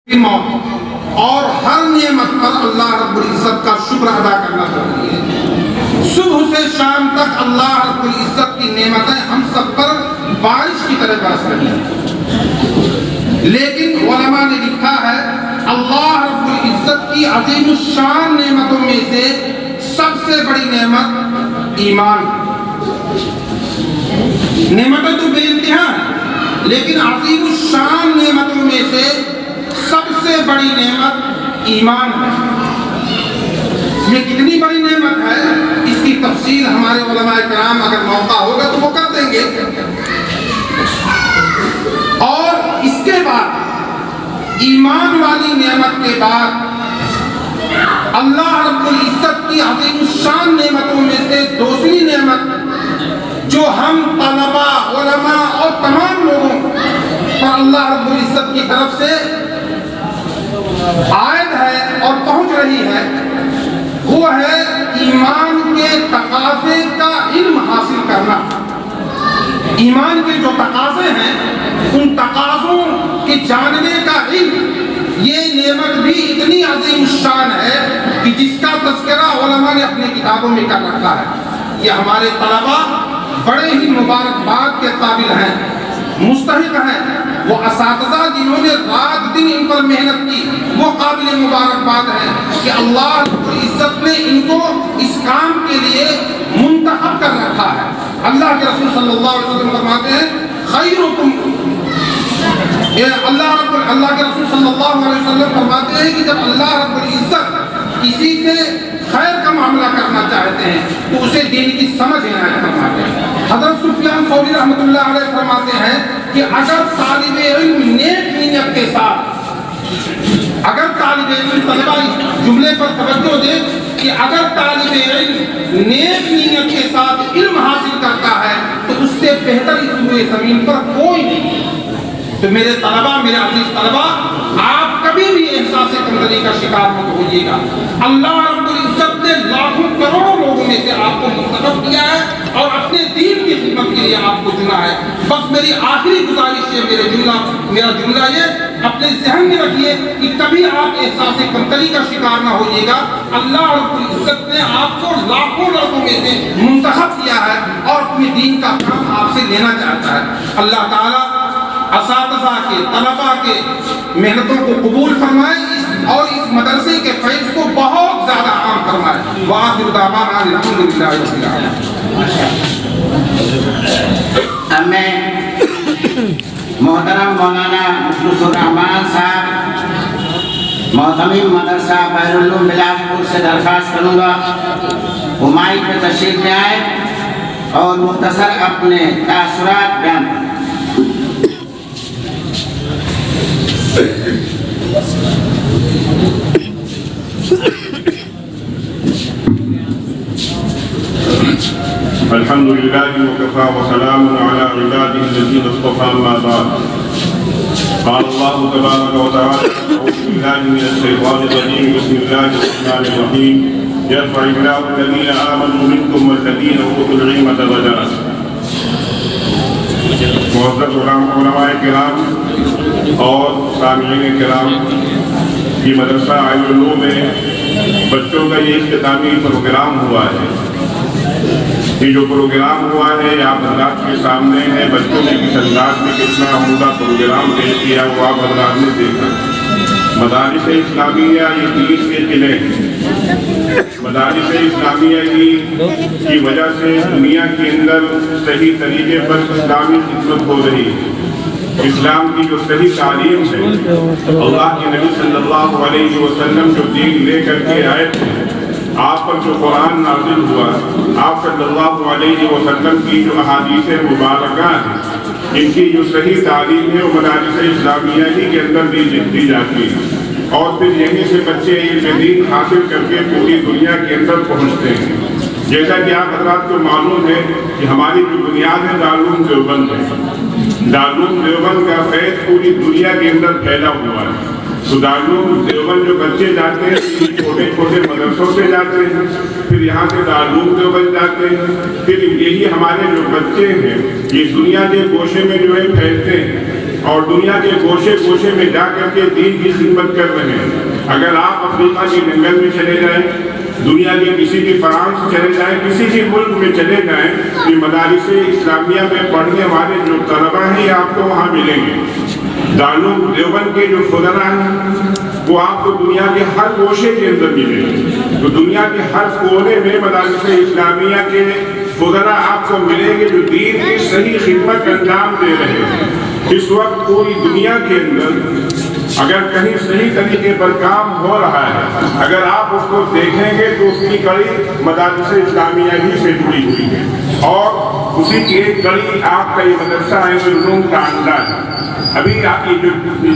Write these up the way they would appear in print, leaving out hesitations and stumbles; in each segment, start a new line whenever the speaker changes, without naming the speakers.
موت اور ہر نعمت پر اللہ رب العزت کا شکر ادا کرنا ضروری ہے۔ صبح سے شام تک اللہ رب العزت کی نعمتیں ہم سب پر بارش کی طرح برس رہی ہیں، لیکن علماء نے لکھا ہے اللہ رب العزت کی عظیم الشان نعمتوں میں سے سب سے بڑی نعمت ایمان ہے۔ نعمتیں تو بے انتہا ہیں، لیکن عظیم الشان نعمتوں میں سے سب سے بڑی نعمت ایمان ہے۔ یہ کتنی بڑی نعمت ہے اس کی تفصیل ہمارے علماء کرام اگر موقع ہوگا تو وہ کر دیں گے۔ اور اس کے بعد ایمان والی نعمت کے بعد اللہ رب العزت کی عظیم الشان نعمتوں میں سے دوسری نعمت جو ہم طلباء، علماء اور تمام لوگوں پر اللہ رب العزت کی طرف سے عائد ہے اور پہنچ رہی ہے، وہ ہے ایمان کے تقاضے کا علم حاصل کرنا۔ ایمان کے جو تقاضے ہیں ان تقاضوں کے جاننے کا علم، یہ نعمت بھی اتنی عظیم الشان ہے کہ جس کا تذکرہ علماء نے اپنی کتابوں میں کر رکھا ہے۔ یہ ہمارے طلباء بڑے ہی مبارکباد کے قابل ہیں، مستحق ہیں۔ وہ اساتذہ جنہوں نے رات دن ان پر محنت کی وہ قابل مبارکباد ہیں کہ اللہ رب العزت نے ان کو اس کام کے لیے منتخب کر رکھا ہے۔ اللہ کے رسول صلی اللہ علیہ وسلم فرماتے ہیں خیرکم، اللہ کے رسول صلی اللہ علیہ وسلم فرماتے ہیں کہ جب اللہ رب العزت کسی سے خیر کا معاملہ کرنا چاہتے ہیں تو اسے دین کی سمجھ عنایت فرماتے ہیں۔ حضرت سفیان ثوری رحمۃ اللہ علیہ فرماتے ہیں کہ اگر طالب علم نیک نیت کے ساتھ، اگر طالب علم، طلبہ اس جملے پر توجہ دے کہ اگر طالب علم نیک نیت کے ساتھ علم حاصل کرتا ہے تو اس سے بہتر اس پورے زمین پر کوئی نہیں۔ تو میرے طلبہ، میرے عزیز طلبہ، آپ کبھی بھی احساس کمتری کا شکار مت ہوئیے گا۔ اللہ رب العزت نے لاکھوں کروڑوں لوگوں میں سے آپ کو منتخب کیا ہے اور اپنے دین کی خدمت کے لیے آپ کو چنا ہے۔ بس میری آخری گزارش ہے، میرا جملہ یہ اپنے ذہن میں رکھیے کہ کبھی آپ احساس کمتری کا شکار نہ ہوئیے گا۔ اللہ رب العزت نے آپ کو لاکھوں لوگوں میں سے منتخب کیا ہے اور اپنے دین کا کام آپ سے لینا چاہتا ہے۔ اللہ تعالیٰ اساتذہ کے، طلباء کے محنتوں کو قبول فرمائے اور اس مدرسے کے فیض کو بہت زیادہ عام فرمائے۔ وآخر دعوانا الحمدللہ رب العالمین۔
اب میں محترم مولانا مخلص الرحمان صاحب معتمم مدرسہ بحرالعلوم بلال پور سے درخواست کروں گا وہ مائک پہ تشریف لے آئے اور مختصر اپنے تاثرات بیان کریں۔
الحمد لله وكفى وسلام على عباده الذين اصطفى أما بعد قال الله تبارك وتعالى أعوذ بالله من الشيطان الرجيم بسم الله الرحمن الرحيم يرفع الله الذين آمنوا منكم والذين أوتوا العلم درجات۔ معزز علماء کرام اور سامعین کرام، یہ مدرسہ عین العلوم میں بچوں کا یہ اختتامی پروگرام ہوا ہے۔ یہ جو پروگرام ہوا ہے آپ حضرات کے سامنے ہے، بچوں نے کس انداز میں کتنا عمدہ پروگرام پیش کیا وہ آپ حضرات نے دیکھا۔ مدارس اسلامیہ یہ دین کے قلعے ہیں۔ مدارس اسلامیہ کی وجہ سے دنیا کے اندر صحیح طریقے پر اسلامی خدمت ہو رہی ہے۔ اسلام کی جو صحیح تعلیم ہے، اللہ کے نبی صلی اللہ علیہ وسلم جو دین لے کر کے آئے تھے، آپ پر جو قرآن نازل ہوا، آپ صلی اللہ علیہ وسلم کی جو احادیث مبارکہ ہیں، ان کی جو صحیح تعلیم ہے وہ مدارس اسلامیہ ہی کے اندر دی جاتی ہے اور پھر یہیں سے بچے علم دین حاصل کر کے پوری دنیا کے اندر پہنچتے ہیں۔ جیسا کہ آپ حضرات کو معلوم ہے کہ ہماری جو بنیاد ہے دارالعلوم دیوبند ہے۔ دارالعلوم دیوبند کا فیض پوری دنیا کے اندر پھیلا ہوا ہے۔ تو دارالعلوم دیوبند جو بچے جاتے ہیں چھوٹے چھوٹے مدرسوں سے جاتے ہیں، پھر یہاں سے دارالعلوم دیوبند جاتے ہیں، پھر یہی ہمارے جو بچے ہیں یہ دنیا کے گوشے میں جو ہے پھیلتے ہیں اور دنیا کے گوشے گوشے میں جا کر کے دین کی خدمت کر رہے ہیں۔ اگر آپ افریقہ کے جنگل میں چلے جائیں، دنیا کے کسی بھی فرانس چلے جائیں، کسی بھی ملک میں چلے جائیں، یہ مدارس اسلامیہ میں پڑھنے والے جو طلبہ ہیں آپ کو وہاں ملیں گے۔ دارالعلوم دیوبند کے جو فضلاء ہیں وہ آپ کو دنیا کے ہر گوشے کے اندر ملیں گے۔ تو دنیا کے ہر کونے میں مدارس اسلامیہ کے فضلاء آپ کو ملیں گے جو دین کی صحیح خدمت انجام دے رہے ہیں۔ اس وقت پوری دنیا کے اندر اگر کہیں صحیح طریقے پر کام ہو رہا ہے، اگر آپ اس کو دیکھیں گے تو اس کی کڑی مدارس اسلامیہ ہی سے جڑی ہوئی ہے، اور اسی کی ایک کڑی آپ کا یہ مدرسہ عین العلوم کا انڈا ہے۔ ابھی آپ یہ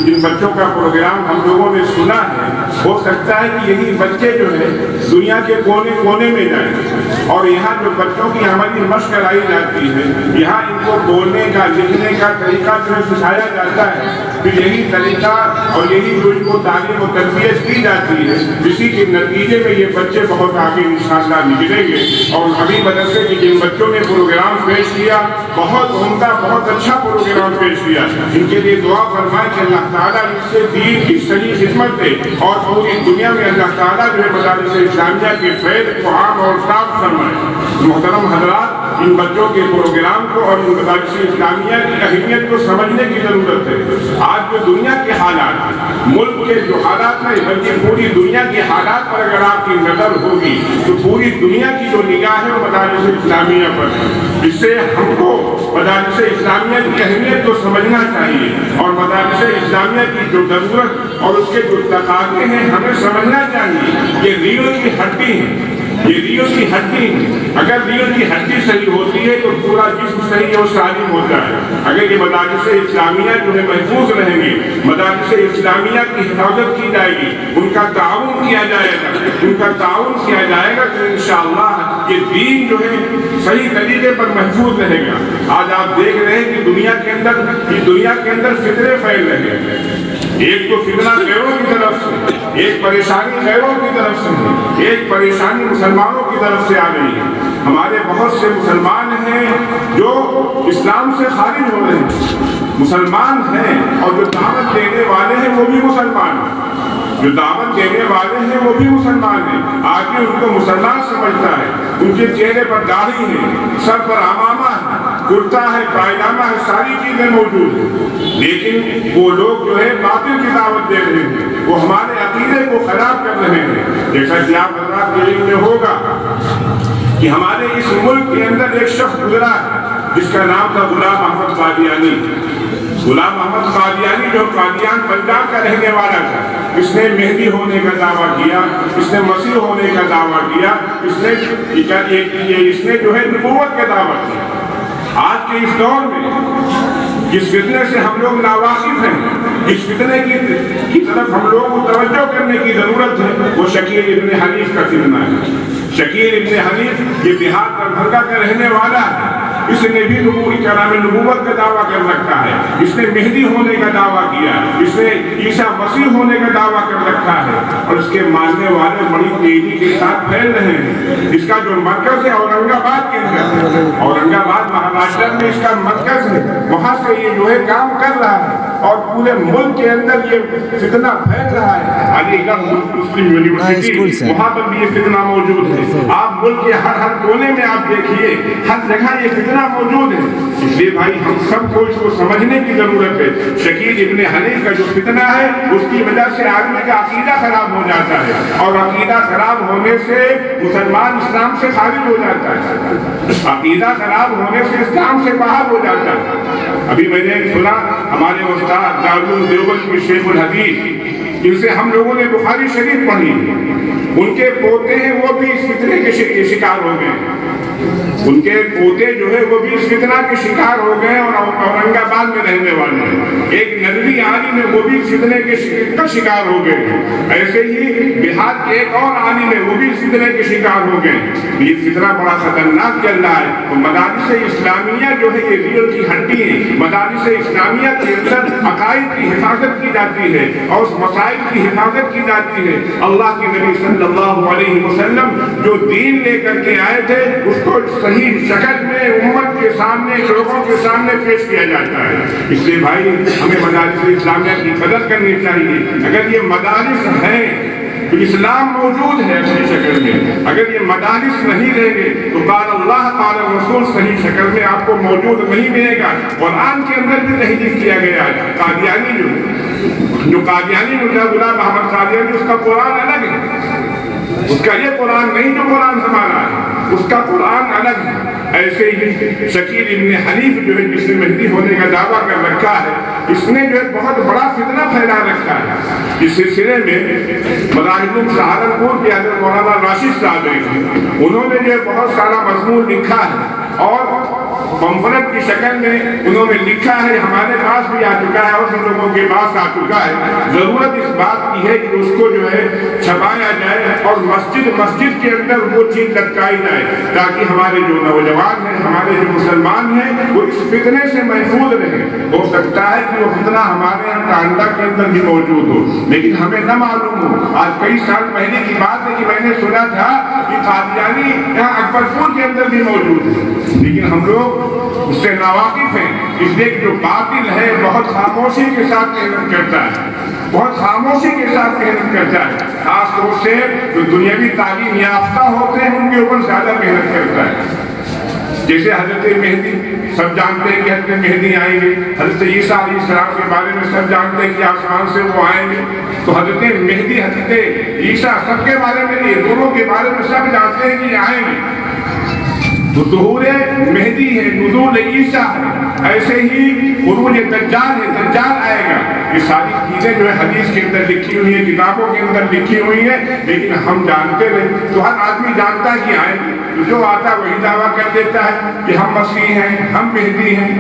جن بچوں کا پروگرام ہم لوگوں نے سنا ہے، ہو سکتا ہے کہ یہی بچے جو ہے دنیا کے کونے کونے میں جائیں، اور یہاں جو بچوں کی عملی مشق کرائی جاتی ہے، یہاں ان کو بولنے کا لکھنے کا طریقہ جو ہے سکھایا جاتا ہے، پھر یہی طریقہ اور یہی جو ان کو تعلیم و تربیت دی جاتی ہے، اسی کے نتیجے میں یہ بچے بہت آگے انشاءاللہ نکلیں گے۔ اور ابھی مدرسے کے جن بچوں نے پروگرام پیش کیا، بہت عمدہ بہت اچھا پروگرام پیش کیا، ان کے لیے دعا فرمائے کہ اللہ تعالیٰ اس سے دین کی صحیح خدمت دے، اور پوری دنیا میں اللہ تعالیٰ جو ہے مدارس اسلامیہ کے فیض کو عام اور صاف فرمائے۔ محترم حضرات، ان بچوں کے پروگرام کو اور ان مدارس اسلامیہ کی اہمیت کو سمجھنے کی ضرورت ہے۔ آج جو دنیا کے حالات، ملک کے جو حالات ہیں بلکہ پوری دنیا کے حالات پر اگر آپ کی نظر ہوگی تو پوری دنیا کی جو نگاہ ہے وہ مدارس اسلامیہ پر ہے۔ اس سے ہم کو مدارس اسلامیہ کی اہمیت کو سمجھنا چاہیے، اور مدارس اسلامیہ کی جو ضرورت اور اس کے جو تقاضے ہیں ہمیں سمجھنا چاہیے۔ یہ ریڑھ کی ہڈی ہے، یہ ریڑھ کی ہڈی ہے۔ اگر ریڑھ کی ہڈی صحیح ہوتی ہے تو پورا جسم صحیح اور سالم ہوتا ہے۔ اگر یہ مدارس اسلامیہ جو ہے محفوظ رہیں گے، مدارس اسلامیہ کی حفاظت کی جائے گی، ان کا تعاون کیا جائے گا، تو انشاءاللہ یہ دین جو ہے صحیح طریقے پر محفوظ رہے گا۔ آج آپ دیکھ رہے ہیں کہ دنیا کے اندر فتنے پھیل رہے ہیں۔ ایک تو فتنہ غیروں کی طرف سے، ایک پریشانی غیروں کی طرف سے، ایک پریشانی مسلمانوں کی طرف سے آ رہی ہے۔ ہمارے بہت سے مسلمان ہیں جو اسلام سے خارج ہو رہے ہیں، مسلمان ہیں، اور جو دعوت دینے والے ہیں وہ بھی مسلمان ہیں، جو دعوت دینے والے ہیں وہ بھی مسلمان ہیں۔ آدمی ان کو مسلمان سمجھتا ہے، ان کے چہرے پر داڑھی ہے، سر پر عمامہ ہے، کرتا ہے، پائجامہ ہے، ساری چیزیں موجود ہیں، لیکن وہ لوگ جو ہے باطل کی دعوت دے رہے ہیں، وہ ہمارے عقیدے کو خراب کر رہے ہیں۔ جیسا کہ آپ حضرات کے علم میں ہوگا کہ ہمارے اس ملک کے اندر ایک شخص گزرا جس کا نام تھا غلام احمد قادیانی۔ غلام احمد قادیانی جو قادیان پنجاب کا رہنے والا تھا، اس نے مہدی ہونے کا دعویٰ کیا، اس نے مسیح ہونے کا دعویٰ کیا، اس نے جو ہے نبوت کا دعویٰ کیا۔ آج کے اس دور میں جس فتنے سے ہم لوگ ناواقف ہیں، اس فتنے کی طرف ہم لوگوں کو توجہ کرنے کی ضرورت ہے، وہ شکیل ابن حنیف کا فتنہ ہے۔ شکیل ابن حنیف یہ بہار دربھنگہ کا رہنے والا ہے، اس نے بھی نبوت کا دعویٰ کر رکھا ہے، اس نے مہدی ہونے کا دعویٰ کیا، اس نے عیسیٰ مسیح ہونے کا دعویٰ کر رکھا ہے، اور اس کے ماننے والے بڑی تیزی کے ساتھ پھیل رہے ہیں۔ اس کا جو مرکز ہے اورنگ آباد کے اندر ہے، اورنگ آباد مہاراشٹر میں اس کا مرکز ہے، وہاں سے یہ جو ہے کام کر رہا ہے، اور پورے ملک کے اندر یہ فتنہ پھیل رہا ہے۔ علی گڑھ مسلم یونیورسٹی وہاں پر بھی یہ فتنہ موجود ہے۔ آپ ملک کے ہر کونے میں آپ دیکھیے، ہر جگہ یہ فتنہ موجود ہے۔ اس لیے بھائی ہم سب کو اس کو سمجھنے کی ضرورت ہے۔ شکیل ابن حنیف کا جو فتنہ ہے اس کی وجہ سے آدمی کا عقیدہ خراب ہو جاتا ہے، اور عقیدہ خراب ہونے سے مسلمان اسلام سے خارج ہو جاتا ہے، عقیدہ خراب ہونے سے اسلام سے باہر ہو جاتا ہے۔ ابھی میں نے سنا ہمارے استاد دارالعلوم دیوبند کے شیخ الحدیث، جن سے ہم لوگوں نے بخاری شریف پڑھی، ان کے پوتے ہیں وہ بھی اس فتنے کے شکار ہو گئے، ان کے پوتے جو ہے وہ بھی اس فتنہ کے شکار ہو گئے، اور اورنگ آباد میں رہنے والے ہیں۔ ایک ندوی عالم ہے وہ بھی اس فتنے کا شکار ہو گئے۔ ایسے ہی بہار کے ایک اور عالم ہے وہ بھی اس فتنے کے شکار ہو گئے۔ یہ فتنہ بڑا خطرناک چل رہا ہے۔ تو مدارس اسلامیہ جو ہے یہ ریڑھ کی ہڈی ہے۔ مدارس اسلامیہ کے اندر عقائد کی حفاظت کی جاتی ہے، اور اس مسائل کی حفاظت کی جاتی ہے۔ اللہ کے نبی صلی اللہ علیہ وسلم جو دین لے کر کے آئے تھے اس کو صحیح شکل میں امت کے سامنے، لوگوں کے سامنے پیش کیا جاتا ہے۔ اس لیے بھائی ہمیں مدارس اسلامیہ کی قدر کرنی چاہیے۔ اگر یہ مدارس ہیں تو اسلام موجود ہے اپنی شکل میں، اگر یہ مدارس نہیں رہیں گے تو قال اللہ قال رسول صحیح شکل میں آپ کو موجود نہیں ملے گا۔ قرآن کے اندر بھی تحریف کیا گیا ہے۔ قادیانی جو قادیانی مرزا غلام احمد قادیانی، اس کا قرآن الگ ہے، اس کا یہ قرآن نہیں جو قرآن ہمارا ہے، اس کا قرآن الگ ہے۔ ایسے ہی شکیل ابن حنیف جو ہے، جس نے مہدی ہونے کا دعویٰ کر رکھا ہے، اس نے جو ہے بہت بڑا فتنہ پھیلا رکھا ہے۔ اس سلسلے میں مذاہب سہارنپور کے حضرت مولانا راشد صاحب انہوں نے جو ہے بہت سارا مضمون لکھا ہے اور پمفلٹ کی شکل میں انہوں نے لکھا ہے، ہمارے پاس بھی آ چکا ہے اور ہم لوگوں کے پاس آ چکا ہے۔ ضرورت اس بات کی ہے کہ اس کو جو ہے چھپایا جائے اور مسجد کے اندر وہ چیز لٹکائی جائے، تاکہ ہمارے جو نوجوان ہیں، ہمارے جو مسلمان ہیں، وہ اس فتنے سے محفوظ رہیں۔ ہو سکتا ہے کہ وہ فتنہ ہمارے یہاں کانڈا کے اندر بھی موجود ہو، لیکن ہمیں نہ معلوم ہو۔ آج کئی سال پہلے کی بات ہے کہ میں نے سنا تھا کہ قادیانی یہاں اکبر پور کے اندر بھی موجود ہے، لیکن ہم لوگ اس سے ناواقف ہیں، اس لیے کہ جو باطل ہے بہت خاموشی کے ساتھ محنت کرتا ہے، بہت خاموشی کے ساتھ محنت کرتا ہے۔ خاص طور سے جو دنیاوی تعلیم یافتہ ہوتے ہیں ان کے اوپر زیادہ محنت کرتا ہے۔ جیسے حضرت مہدی، سب جانتے ہیں کہ حضرت مہدی آئیں گے، حضرت عیسیٰ علیہ السلام کے بارے میں سب جانتے ہیں کہ آسمان سے وہ آئیں گے، تو حضرت مہدی، حضرت عیسیٰ سب کے بارے میں، یہ دونوں کے بارے میں سب جانتے ہیں کہ آئیں گے۔ تو ظہور مہدی ہے، نزول عیسیٰ ہے، ایسے ہی خروج دجال ہے، دجال آئے گا۔ یہ ساری چیزیں جو ہے حدیث کے اندر لکھی ہوئی ہیں، کتابوں کے اندر لکھی ہوئی ہیں، لیکن ہم جانتے نہیں۔ تو ہر آدمی جانتا کہ آئیں گے، تو جو آتا وہی دعویٰ کر دیتا ہے کہ ہم مسیح ہیں، ہم مہدی ہیں۔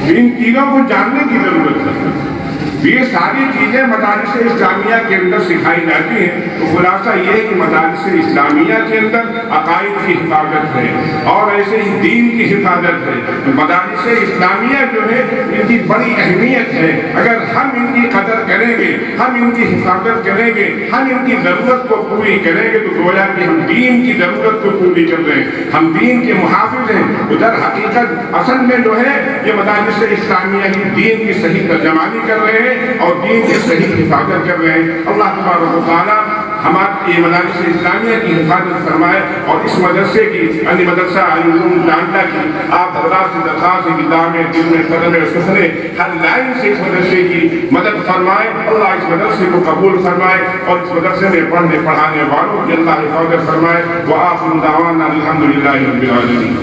ان چیزوں کو جاننے کی ضرورت ہے۔ یہ ساری چیزیں مدارس اسلامیہ کے اندر سکھائی جاتی ہیں۔ تو خلاصہ یہ ہے کہ مدارس اسلامیہ کے اندر عقائد کی حفاظت ہے اور ایسے ہی دین کی حفاظت ہے۔ مدارس اسلامیہ جو ہے ان کی بڑی اہمیت ہے۔ اگر ہم ان کی قدر کریں گے، ہم ان کی حفاظت کریں گے، ہم ان کی ضرورت کو پوری کریں گے، تو گویا کہ ہم دین کی ضرورت کو پوری کر رہے ہیں، ہم دین کے محافظ ہیں۔ ادھر حقیقت اصل میں جو ہے یہ مدارس اسلامیہ ہی دین کی صحیح ترجمانی کر رہے ہیں اور دین کی صحیح حفاظت کر رہے ہیں۔ اللہ تبارک و تعالیٰ ہماری یہ مدارس اسلامیہ کی حفاظت فرمائے اور اس مدرسے کی، یعنی مدرسہ علی العلوم ڈانڈا کی آپ حضرات سے درخواست ہے کہ دام دل میں قدم سفرے ہر لائن سے اس مدرسے کی مدد فرمائے۔ اللہ اس مدرسے کو قبول فرمائے اور اس مدرسے میں پڑھنے پڑھانے والوں کی اللہ حفاظت فرمائے۔ وآخر دعوانا الحمدللہ رب العالمین۔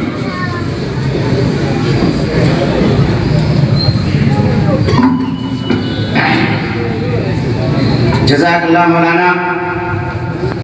جزاک اللہ مولانا۔